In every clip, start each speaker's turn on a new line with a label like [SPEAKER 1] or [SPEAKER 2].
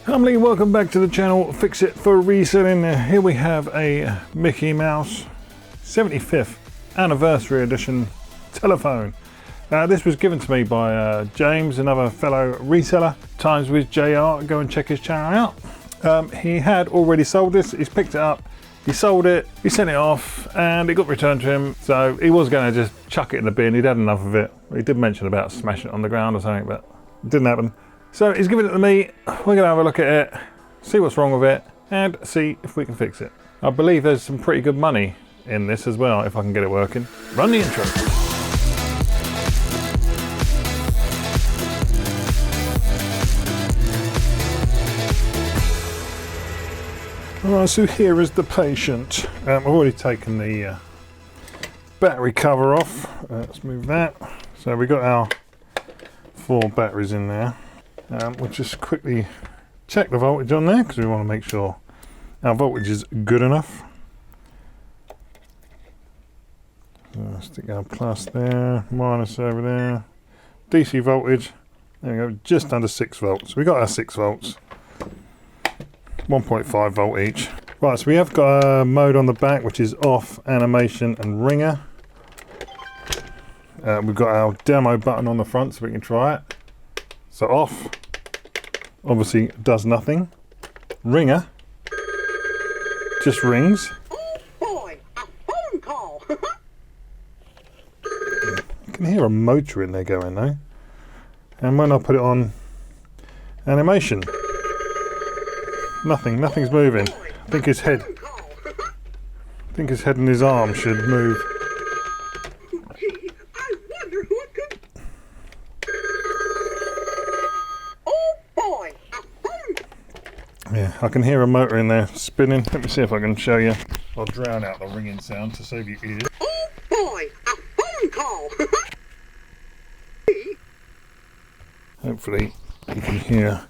[SPEAKER 1] Family, welcome back to the channel, Fix It for Reselling. Here we have a Mickey Mouse 75th anniversary edition telephone. This was given to me by James, another fellow reseller, Times with JR. Go and check his channel out. He had already sold this, he's picked it up, he sold it, he sent it off, and it got returned to him. So he was going to just chuck it in the bin, he'd had enough of it. He did mention about smashing it on the ground or something, but it didn't happen. So he's given it to me, we're going to have a look at it, see what's wrong with it, and see if we can fix it. I believe there's some pretty good money in this as well, if I can get it working. Run the intro. Alright, so here is the patient. I've already taken the battery cover off. Let's move that. So we got our 4 batteries in there. We'll just quickly check the voltage on there because we want to make sure our voltage is good enough. So stick our plus there, minus over there. DC voltage, there we go, just under 6 volts. We got our 6 volts, 1.5 volt each. Right, so we have got a mode on the back which is off, animation and ringer. We've got our demo button on the front so we can try it. So off, obviously does nothing. Ringer, just rings.
[SPEAKER 2] Oh boy, a phone call.
[SPEAKER 1] You can hear a motor in there going though. And when I put it on animation, nothing's moving. I think his head and his arm should move. Yeah, I can hear a motor in there spinning. Let me see if I can show you. I'll drown out the ringing sound to save you ears.
[SPEAKER 2] Oh boy, a phone call.
[SPEAKER 1] Hopefully you can hear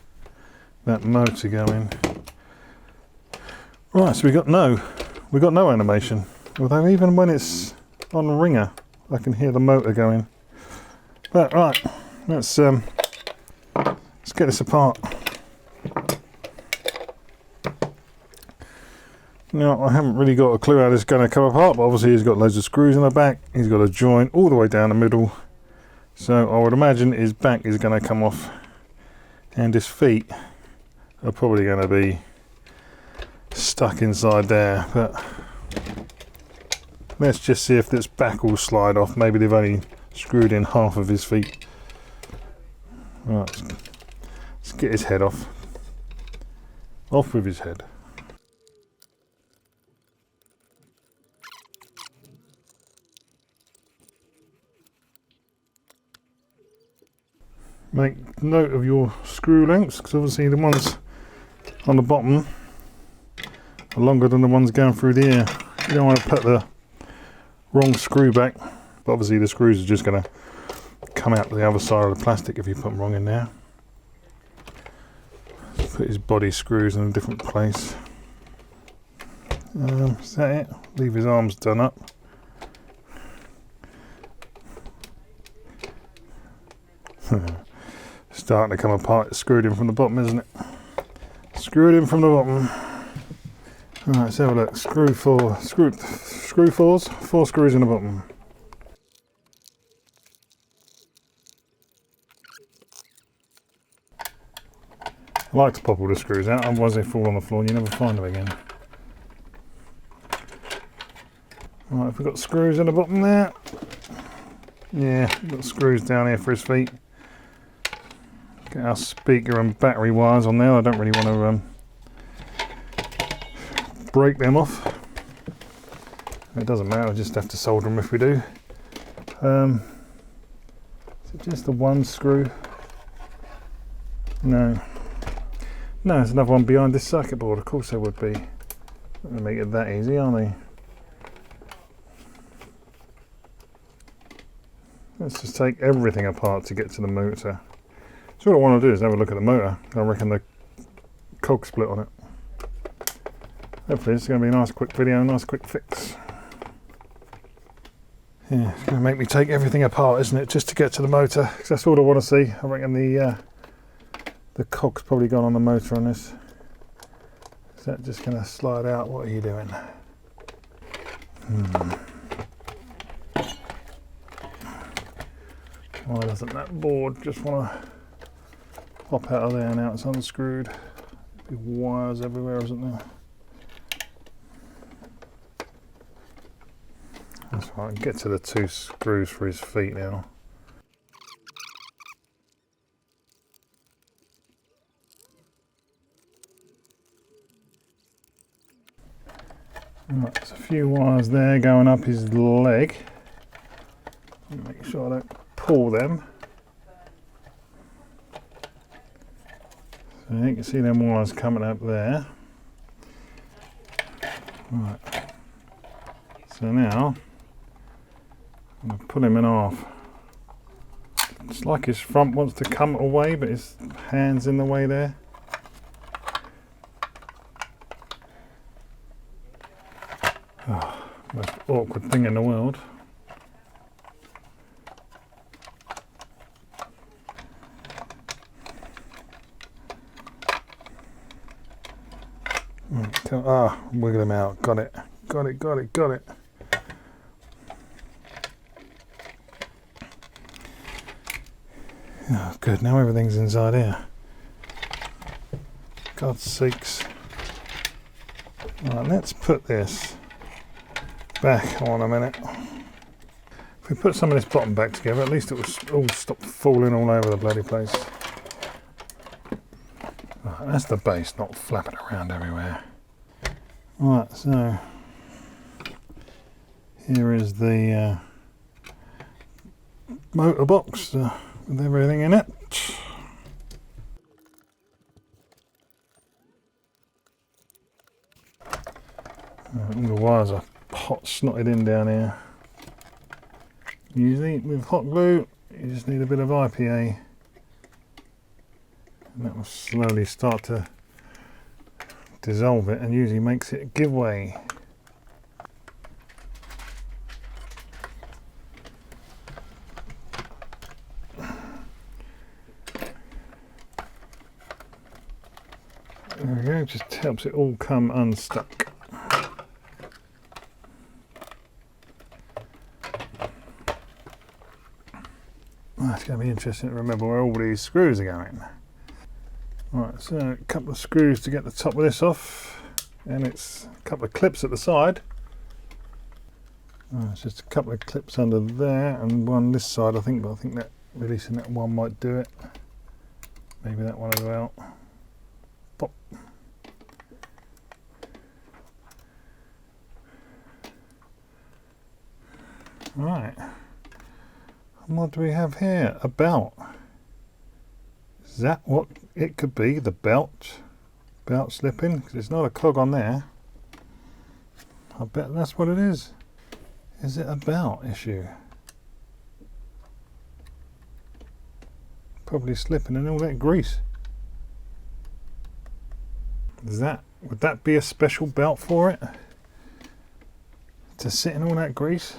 [SPEAKER 1] that motor going. Right, so we got no animation. Although even when it's on ringer, I can hear the motor going. But right, let's get this apart. Now, I haven't really got a clue how this is going to come apart, but obviously he's got loads of screws in the back. He's got a joint all the way down the middle. So I would imagine his back is going to come off and his feet are probably going to be stuck inside there. But let's just see if this back will slide off. Maybe they've only screwed in half of his feet. Right, let's get his head off. Off with his head. Make note of your screw lengths because obviously the ones on the bottom are longer than the ones going through the ear. You don't want to put the wrong screw back, but obviously the screws are just going to come out the other side of the plastic if you put them wrong in there. Let's put his body screws in a different place. Is that it? Leave his arms done up. Starting to come apart. It's screwed in from the bottom, isn't it? Screwed in from the bottom. Alright, let's have a look. Screw 4s, 4 screws in the bottom. I like to pop all the screws out, otherwise they fall on the floor and you never find them again. Right, have we got screws in the bottom there? Yeah, we've got screws down here for his feet. Get our speaker and battery wires on there. I don't really want to break them off. It doesn't matter, I just have to solder them if we do. Is it just the one screw? No. No, there's another one behind this circuit board. Of course there would be. Not going to make it that easy, are they? Let's just take everything apart to get to the motor. So what I want to do is have a look at the motor. I reckon the cog split on it. Hopefully it's going to be a nice quick video, a nice quick fix. Yeah, it's going to make me take everything apart, isn't it, just to get to the motor, because that's all I want to see. I reckon the The cog's probably gone on the motor on this. Is that just going to slide out? What are you doing? Why doesn't that board just want to pop out of there now it's unscrewed? Big wires everywhere, isn't there? That's right, get to the 2 screws for his feet now. Right, there's a few wires there going up his leg. Make sure I don't pull them. So you can see them wires coming up there. Right. So now I'm going to pull him in half. It's like his front wants to come away, but his hand's in the way there. Oh, most awkward thing in the world. Wiggle him out. Got it. Got it, got it, got it. Oh, good. Now everything's inside here. God's sakes. Right, let's put this back on a minute. If we put some of this bottom back together, at least it will all stop falling all over the bloody place. Right, that's the base, not flapping around everywhere. Right, so here is the motor box with everything in it. All the wires are hot snotted in down here. Usually with hot glue you just need a bit of IPA and that will slowly start to dissolve it and usually makes it give way. There we go, just helps it all come unstuck. It's going to be interesting to remember where all these screws are going. Right, so a couple of screws to get the top of this off, and it's a couple of clips at the side. It's just a couple of clips under there and one this side, I think, but I think that releasing that one might do it. Maybe that one as well. Pop. Right. And what do we have here? A belt. Is that what it could be? The belt? Belt slipping? Because it's not a cog on there. I bet that's what it is. Is it a belt issue? Probably slipping in all that grease. Would that be a special belt for it? To sit in all that grease?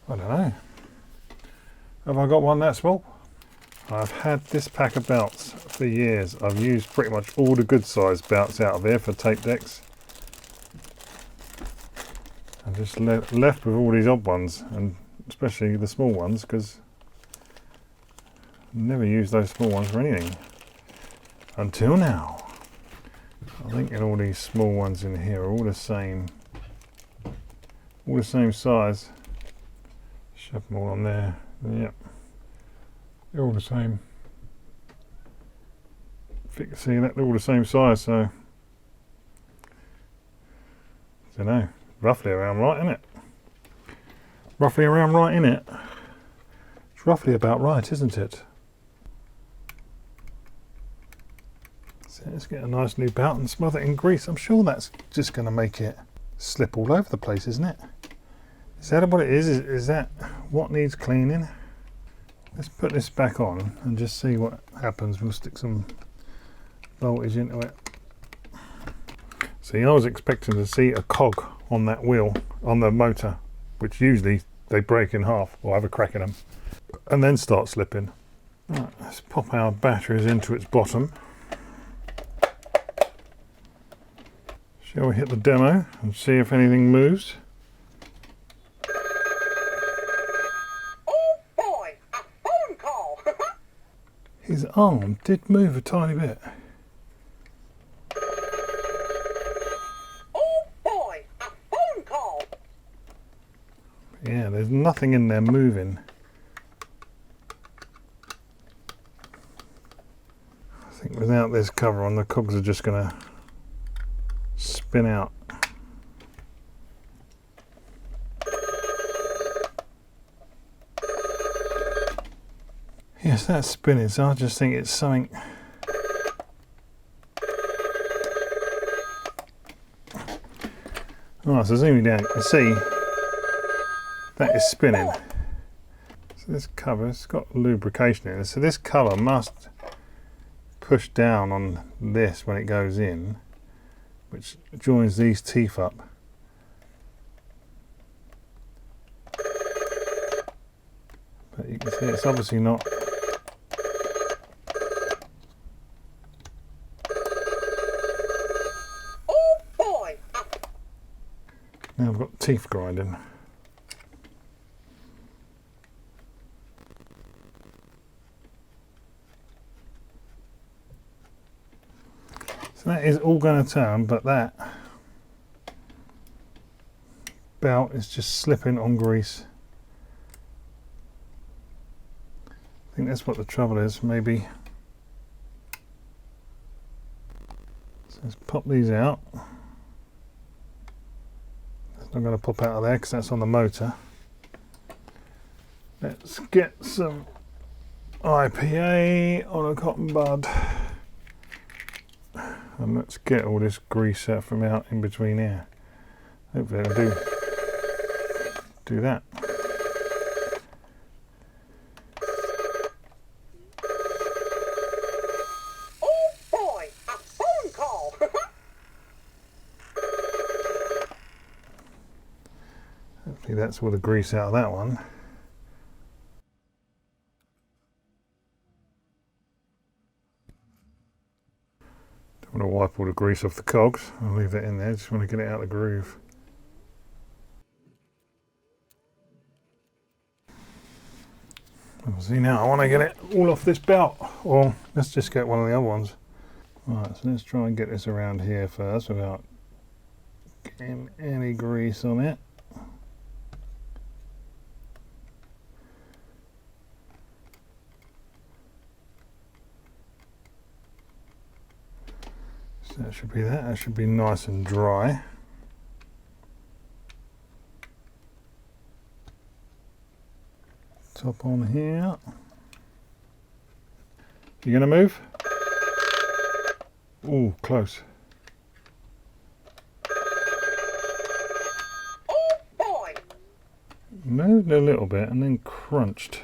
[SPEAKER 1] I don't know. Have I got one that small? I've had this pack of belts for years. I've used pretty much all the good sized belts out of here for tape decks. I'm just left with all these odd ones, and especially the small ones, because I've never used those small ones for anything. Until now. I think all these small ones in here are all the same size. Shove them all on there. Yep. They're all the same. If you can see that, they're all the same size, so I don't know. Roughly around right, isn't it? Roughly around right, isn't it? It's roughly about right, isn't it? So let's get a nice new belt and smother it in grease. I'm sure that's just going to make it slip all over the place, isn't it? Is that what it is? Is that what needs cleaning? Let's put this back on and just see what happens. We'll stick some voltage into it. See, I was expecting to see a cog on that wheel, on the motor, which usually they break in half or have a crack in them and then start slipping. Right, let's pop our batteries into its bottom. Shall we hit the demo and see if anything moves?
[SPEAKER 2] Oh boy, a phone call.
[SPEAKER 1] His arm did move a tiny bit.
[SPEAKER 2] Oh boy, a phone call.
[SPEAKER 1] Yeah, there's nothing in there moving. I think without this cover on, the cogs are just going to spin out. Yes, that's spinning, so I just think it's something. Right, so zooming down, you can see that is spinning. So this cover, it's got lubrication in it, so this cover must push down on this when it goes in, which joins these teeth up. But you can see it's obviously not.
[SPEAKER 2] Oh boy,
[SPEAKER 1] Now I've got teeth grinding. So that is all going to turn, but that belt is just slipping on grease. I think that's what the trouble is, maybe. So let's pop these out. It's not going to pop out of there because that's on the motor. Let's get some IPA on a cotton bud. And let's get all this grease out from out in between here. Hopefully it'll do that.
[SPEAKER 2] oh boy, a phone call.
[SPEAKER 1] Hopefully that's all the grease out of that one. Don't want to wipe all the grease off the cogs. I'll leave that in there, just want to get it out of the groove. See, now I want to get it all off this belt, or let's just get one of the other ones. Right, so let's try and get this around here first without getting any grease on it. So that should be that. That should be nice and dry. Top on here. You gonna move? Oh, close.
[SPEAKER 2] oh boy,
[SPEAKER 1] Moved a little bit and then crunched.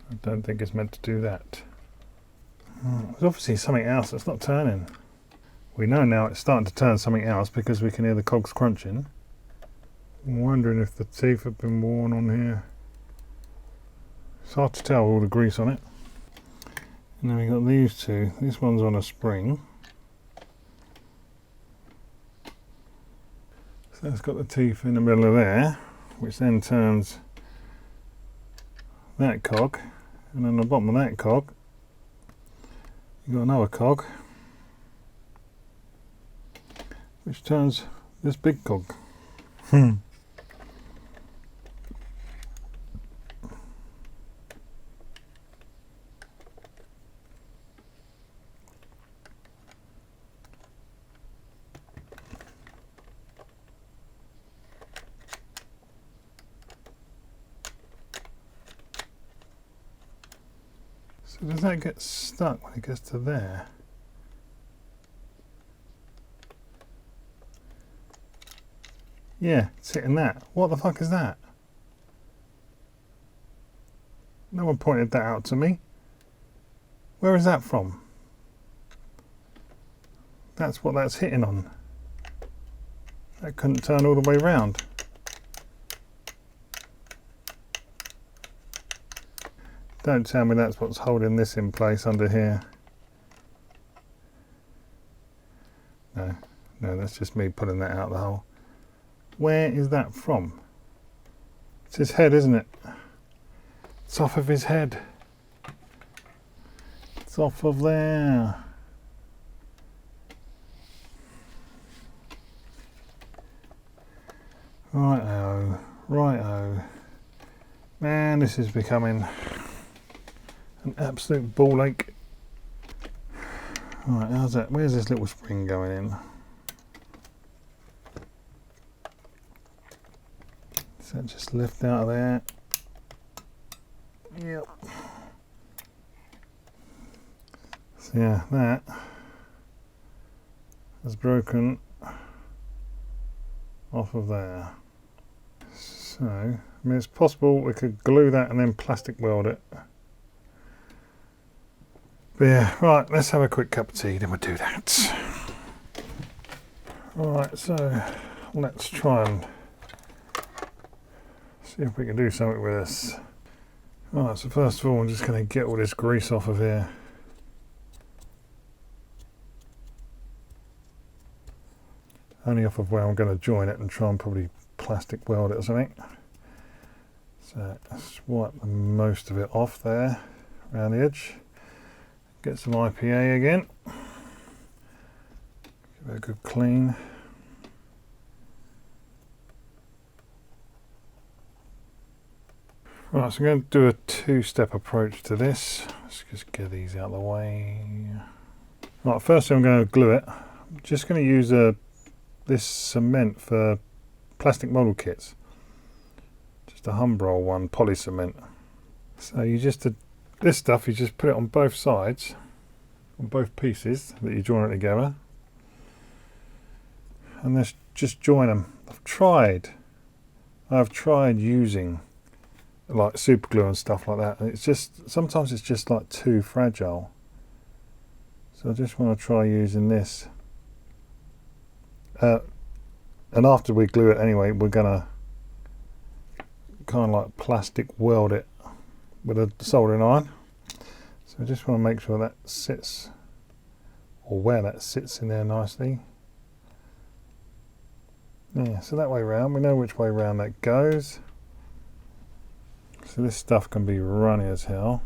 [SPEAKER 1] I don't think it's meant to do that. There's obviously something else that's not turning. We know now it's starting to turn something else because we can hear the cogs crunching. I'm wondering if the teeth have been worn on here. It's hard to tell with all the grease on it. And then we've got these two. This one's on a spring. So it's got the teeth in the middle of there, which then turns that cog. And on the bottom of that cog, you've got another cog, which turns this big cog. So does that get stuck when it gets to there? Yeah, it's hitting that. What the fuck is that? No one pointed that out to me. Where is that from? That's what that's hitting on. That couldn't turn all the way round. Don't tell me that's what's holding this in place under here. No, that's just me pulling that out of the hole. Where is that from? It's his head, isn't it? It's off of his head. It's off of there. Righto, righto. Man, this is becoming an absolute ball ache. Right, how's that? Where's this little spring going in? Does that just lift out of there? Yep. So yeah, that has broken off of there. So, I mean, it's possible we could glue that and then plastic weld it. But yeah, right, let's have a quick cup of tea, then we'll do that. Alright, so let's try and see if we can do something with this. Alright, so first of all, I'm just going to get all this grease off of here. Only off of where I'm going to join it and try and probably plastic weld it or something. So let's wipe most of it off there, around the edge. Get some IPA again. Give it a good clean. Right, so I'm going to do a two-step approach to this. Let's just get these out of the way. Right, first thing I'm going to glue it. I'm just going to use this cement for plastic model kits. Just a Humbrol one, poly cement. So you just this stuff, you just put it on both sides, on both pieces that you join it together, and let's just join them. I've tried using like super glue and stuff like that, and it's just sometimes it's just like too fragile. So I just want to try using this. And after we glue it anyway, we're gonna kind of like plastic weld it with a soldering iron. So I just want to make sure that sits, or where that sits in there nicely. Yeah, so that way round, we know which way round that goes. So this stuff can be runny as hell.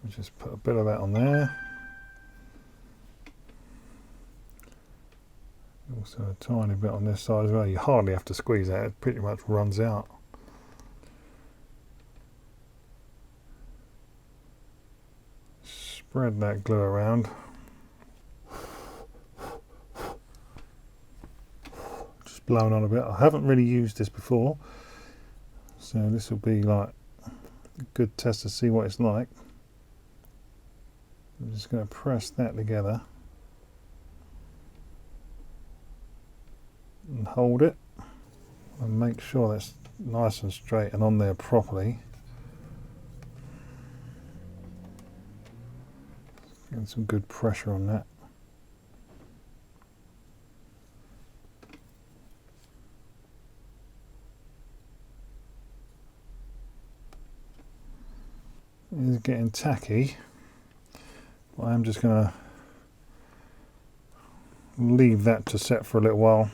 [SPEAKER 1] Just put a bit of that on there. Also a tiny bit on this side as well. You hardly have to squeeze that, it pretty much runs out. Spread that glue around. Just blowing on a bit. I haven't really used this before, so this will be like a good test to see what it's like. I'm just going to press that together and hold it and make sure that's nice and straight and on there properly. Getting some good pressure on that. It's getting tacky. I'm just going to leave that to set for a little while.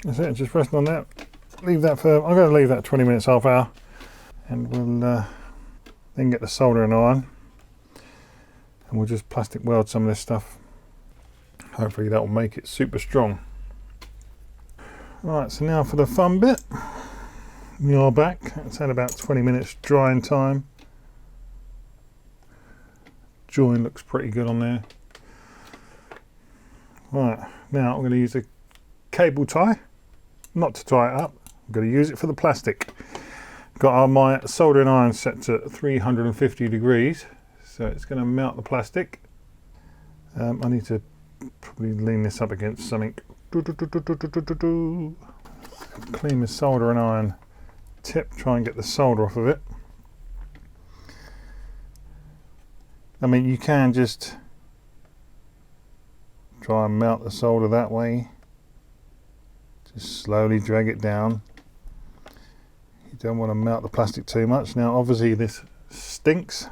[SPEAKER 1] That's it, just resting on that. Leave that for, I'm going to leave that 20 minutes, half hour, and we'll then get the soldering iron and we'll just plastic weld some of this stuff. Hopefully that will make it super strong. Right, so now for the fun bit. We are back. It's had about 20 minutes drying time. Join looks pretty good on there. Right, now I'm going to use a cable tie. Not to tie it up, I'm going to use it for the plastic. Got my soldering iron set to 350 degrees, so it's going to melt the plastic. I need to probably lean this up against something. Clean the soldering iron tip, try and get the solder off of it. I mean, you can just try and melt the solder that way. Just slowly drag it down. You don't want to melt the plastic too much. Now obviously this stinks.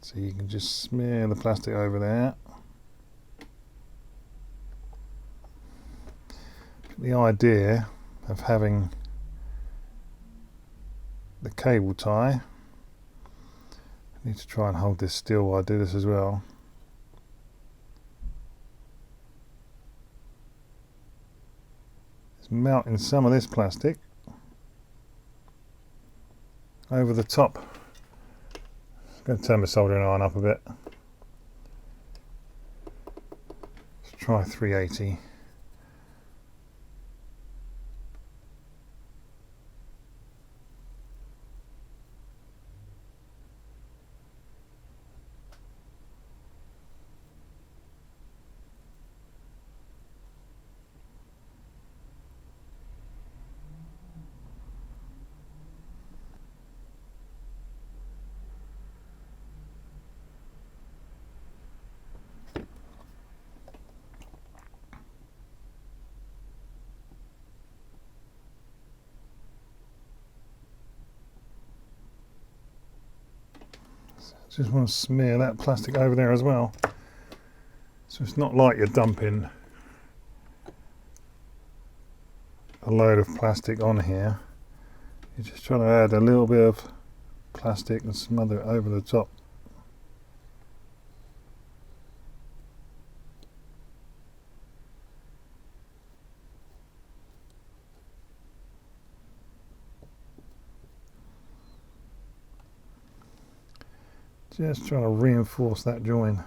[SPEAKER 1] So you can just smear the plastic over there. The idea of having the cable tie, I need to try and hold this still while I do this as well. It's melting some of this plastic over the top. I'm going to turn my soldering iron up a bit. Let's try 380. Just want to smear that plastic over there as well. So it's not like you're dumping a load of plastic on here. You're just trying to add a little bit of plastic and smother it over the top. Just trying to reinforce that join.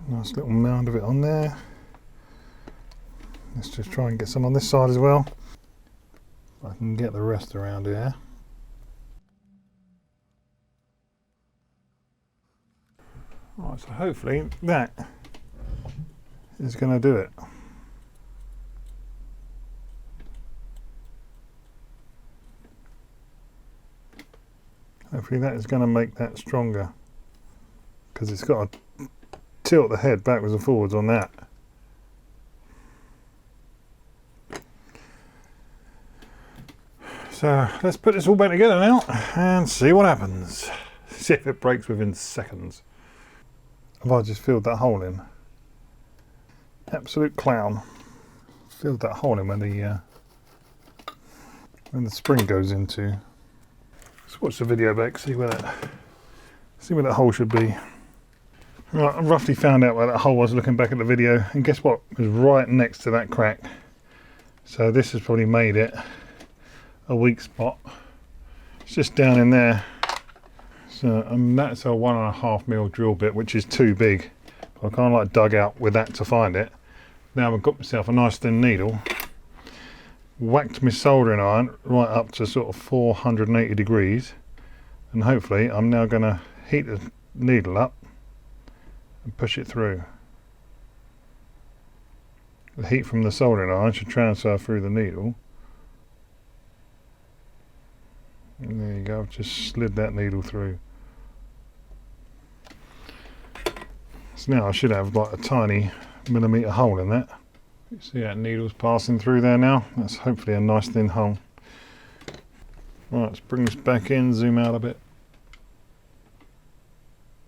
[SPEAKER 1] Nice little mound of it on there. Let's just try and get some on this side as well. I can get the rest around here. Right, so hopefully that is going to do it. Hopefully that is going to make that stronger, because it's got to tilt the head backwards and forwards on that. So let's put this all back together now and see what happens. See if it breaks within seconds. Have I just filled that hole in? Absolute clown. Filled that hole in when the spring goes into. Let's watch the video back, see where that hole should be. Right, I roughly found out where that hole was looking back at the video, and guess what? It was right next to that crack. So this has probably made it a weak spot. It's just down in there. So that's a 1.5mm drill bit, which is too big. I kind of like dug out with that to find it. Now I've got myself a nice thin needle, whacked my soldering iron right up to sort of 480 degrees, and hopefully I'm now going to heat the needle up and push it through. The heat from the soldering iron should transfer through the needle. And there you go, I've just slid that needle through. So now I should have like a tiny millimetre hole in that. You see that needle's passing through there now? That's hopefully a nice thin hole. Right, let's bring this back in, zoom out a bit.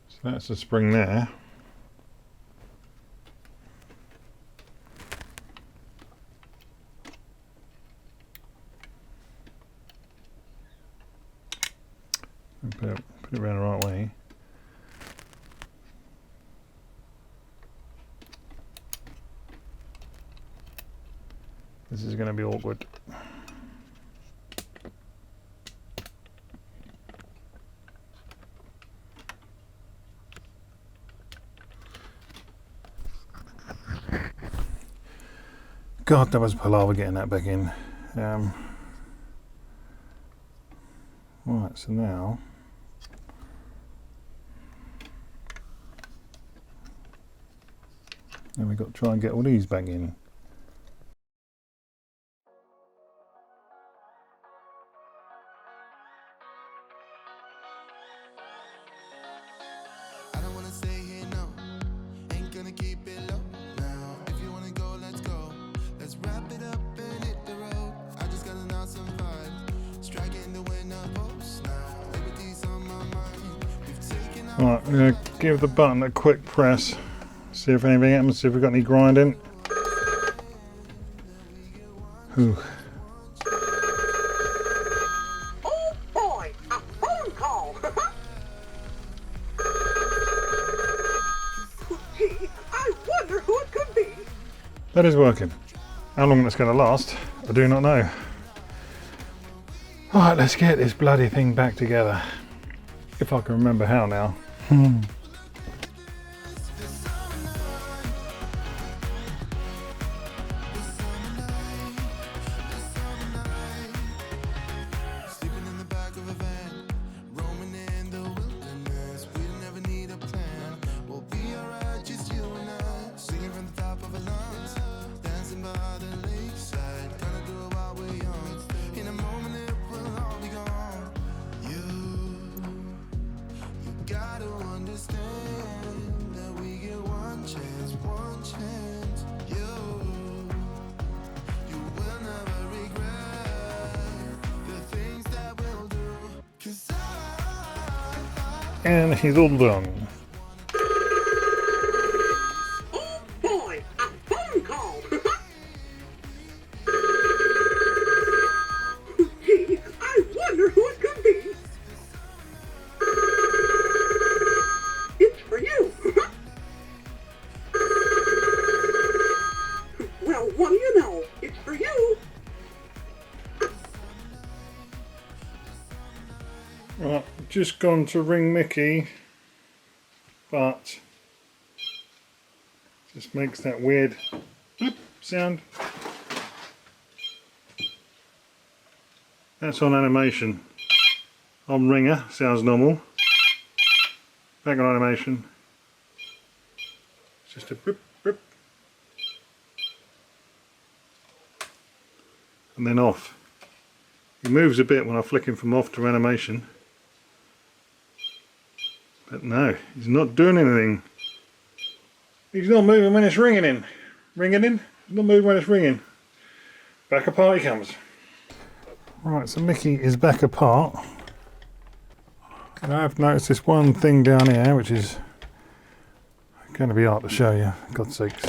[SPEAKER 1] So that's the spring there. Put it around the right way. This is going to be awkward. God, that was palaver getting that back in. Right, so now we've got to try and get all these back in.
[SPEAKER 3] I don't wanna stay here, no. Ain't gonna keep it low now. If you wanna go, let's go. Let's wrap it up and hit the road. I just got an awesome vibe. Striking the winner post now. Liberty's on my mind. We've taken out.
[SPEAKER 1] Right, I'm going to give the button a quick press. See if anything happens, see if we've got any grinding. Ooh.
[SPEAKER 2] Oh boy, a phone call. Gee, I wonder who it could be.
[SPEAKER 1] That is working. How long that's going to last, I do not know. Alright, let's get this bloody thing back together. If I can remember how now.
[SPEAKER 3] Sleeping in the back of a van, roaming in the wilderness. We never need a plan. We'll be alright, just you and I. Singing from the top of our lungs, dancing by the lakeside. Gonna do it while we're young. In a moment it will all be gone. You gotta understand that we get one chance, one chance. You will never regret the things that we'll do. 'Cause
[SPEAKER 1] And he's all done.
[SPEAKER 2] Oh boy, a phone call. Gee, I wonder who it could be. It's for you. Well, what do you know? It's for you.
[SPEAKER 1] Right, just gone to ring Mickey, but just makes that weird bloop sound. That's on animation. On ringer, sounds normal. Back on animation. It's just a bloop, bloop. And then off. He moves a bit when I flick him from off to animation. But no, he's not doing anything. He's not moving when it's ringing in. Ringing in? He's not moving when it's ringing. Back apart he comes. Right, so Mickey is back apart. And I've noticed this one thing down here, which is going to be hard to show you, for God's sakes.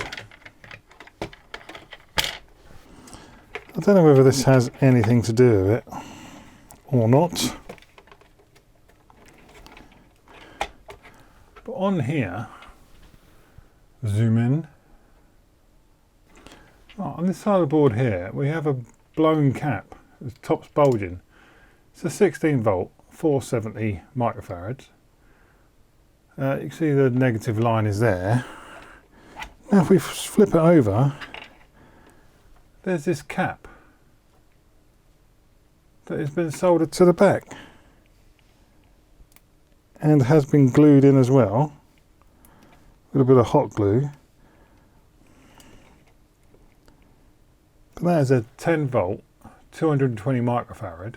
[SPEAKER 1] I don't know whether this has anything to do with it or not. But on here, zoom in. Oh, on this side of the board here, we have a blown cap. The top's bulging. It's a 16 volt, 470 microfarads. You can see the negative line is there. Now if we flip it over, there's this cap that has been soldered to the back and has been glued in as well with a bit of hot glue. But that is a 10 volt, 220 microfarad,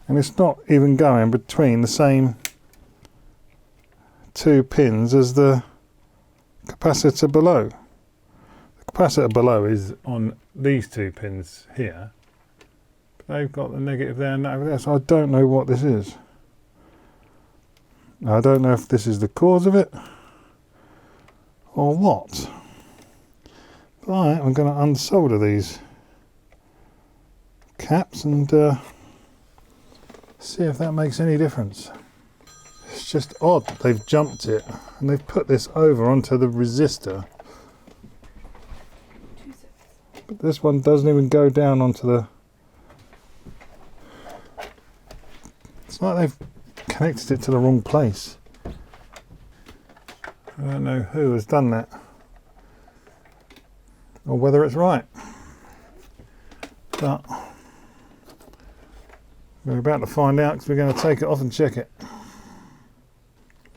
[SPEAKER 1] and it's not even going between the same two pins as the capacitor below. The capacitor below is on these two pins here, but they've got the negative there and that over there, so I don't know what this is. I don't know if this is the cause of it or what. Right, I'm going to unsolder these caps and see if that makes any difference. It's just odd that they've jumped it and they've put this over onto the resistor. But But this one doesn't even go down onto the... It's like they've connected it to the wrong place. I don't know who has done that, or whether it's right. But we're about to find out, because we're going to take it off and check it.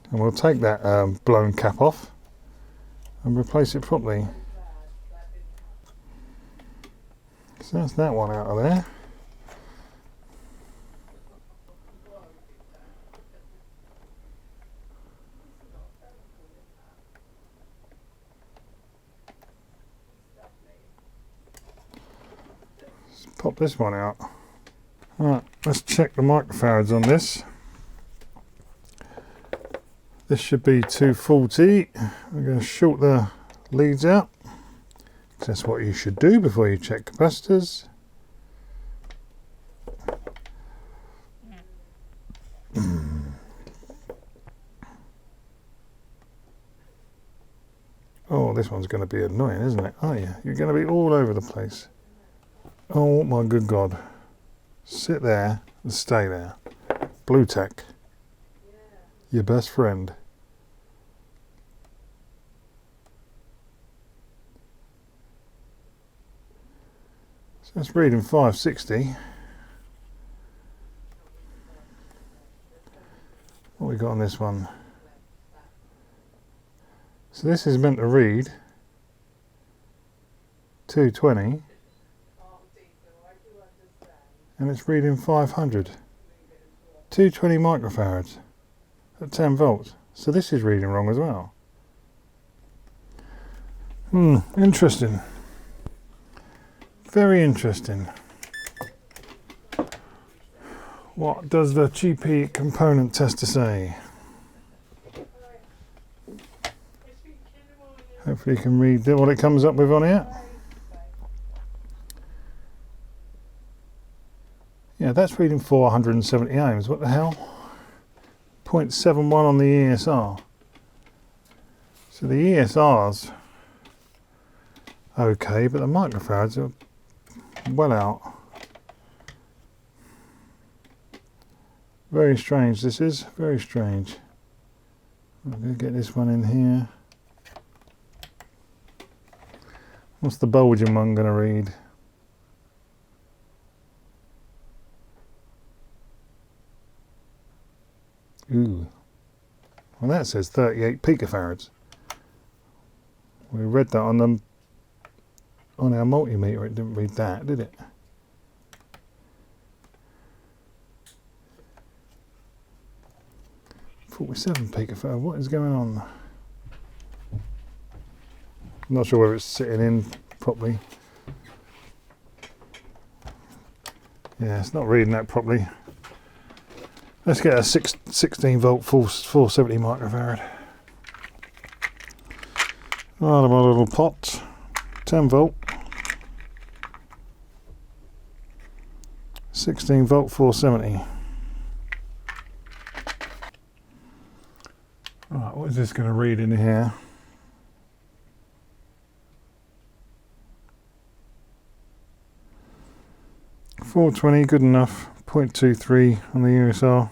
[SPEAKER 1] And we'll take that blown cap off and replace it properly. So that's that one out of there. Let's pop this one out. Right, let's check the microfarads on this. This should be 240. We're going to short the leads out. That's what you should do before you check capacitors. Oh, this one's going to be annoying, isn't it? Oh yeah, you're going to be all over the place. Oh my good God. Sit there and stay there. Blue tack. Your best friend. So it's reading 560. What we got on this one? So this is meant to read 220, and it's reading 500. 220 microfarads at 10 volts. So this is reading wrong as well. Interesting. Very interesting. What does the GP component tester say? Hopefully you can read what it comes up with on here. Yeah, that's reading 470 ohms. What the hell? 0.71 on the ESR. So the ESR's okay, but the microfarads are well out. Very strange, this is. Very strange. I'm going to get this one in here. What's the Belgian one going to read? Ooh. Well, that says 38 picofarads. We read that on our multimeter. It didn't read that, did it? .47 picofarad. What is going on? I'm not sure whether it's sitting in properly. Yeah, it's not reading that properly. Let's get a 16 volt 470 microfarad. Out of my little pot. 10 volt. 16 volt 470. Right, what is this going to read in here? .420, good enough. 0.23 on the USR.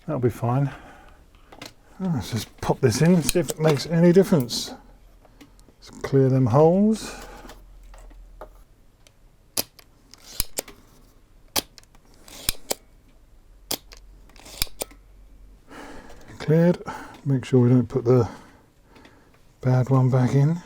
[SPEAKER 1] That'll be fine. Let's just pop this in and see if it makes any difference. Let's clear them holes. Cleared. Make sure we don't put the bad one back in.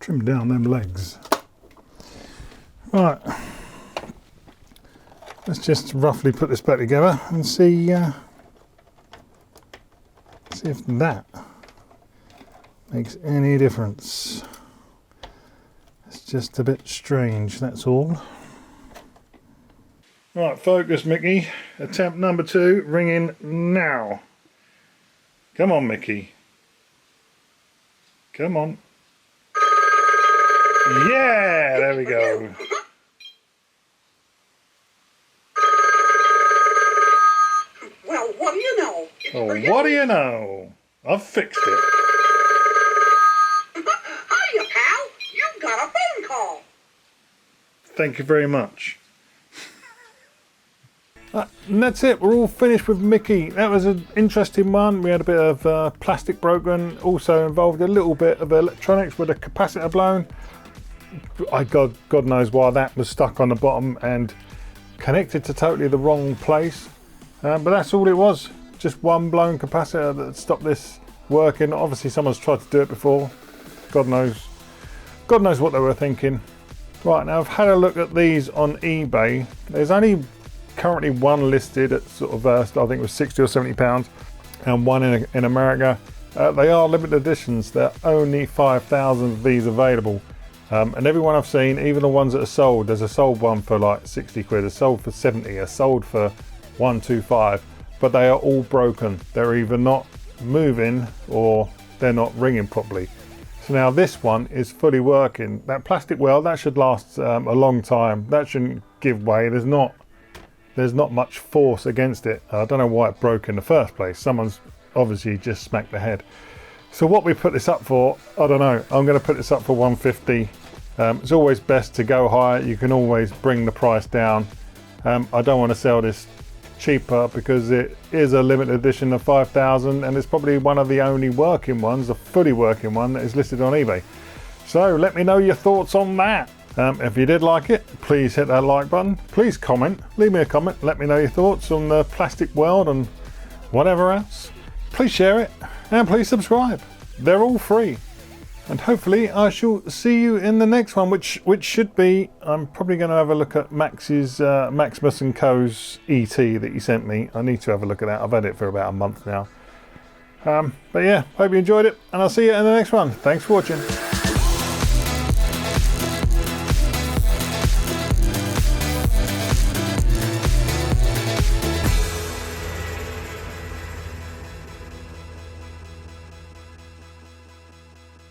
[SPEAKER 1] Trim down them legs. Right, let's just roughly put this back together and see if that makes any difference. It's just a bit strange, that's all. Right, focus Mickey. Attempt number 2, ringing now. Come on, Mickey. Come on. Yeah, there we go.
[SPEAKER 2] Well, what do you know?
[SPEAKER 1] Oh, what do you know? I've fixed it.
[SPEAKER 2] Hiya, pal. You got a phone call.
[SPEAKER 1] Thank you very much. And that's it, we're all finished with Mickey. That was an interesting one. We had a bit of plastic broken, also involved a little bit of electronics with a capacitor blown. God knows why that was stuck on the bottom and connected to totally the wrong place. But that's all it was, just one blown capacitor that stopped this working. Obviously someone's tried to do it before. God knows what they were thinking. Right, now I've had a look at these on eBay. There's only currently one listed at sort of I think it was 60 or 70 pounds, and one in America. They are limited editions. There are only 5,000 of these available, and everyone I've seen, even the ones that are sold, there's a sold one for like 60 quid, a sold for 70, a sold for 125, but they are all broken. They're either not moving or they're not ringing properly. So now this one is fully working. That plastic weld, that should last a long time. That shouldn't give way. There's not much force against it. I don't know why it broke in the first place. Someone's obviously just smacked the head. So what we put this up for, I don't know. I'm going to put this up for 150. It's always best to go higher. You can always bring the price down. I don't want to sell this cheaper because it is a limited edition of 5,000, and it's probably one of the only working ones, a fully working one, that is listed on eBay. So let me know your thoughts on that. If you did like it, please hit that like button. Please comment, leave me a comment, let me know your thoughts on the plastic weld and whatever else. Please share it and please subscribe. They're all free. And hopefully I shall see you in the next one, which should be, I'm probably going to have a look at Max's, Maximus & Co.'s ET that he sent me. I need to have a look at that. I've had it for about a month now. But yeah, hope you enjoyed it, and I'll see you in the next one. Thanks for watching.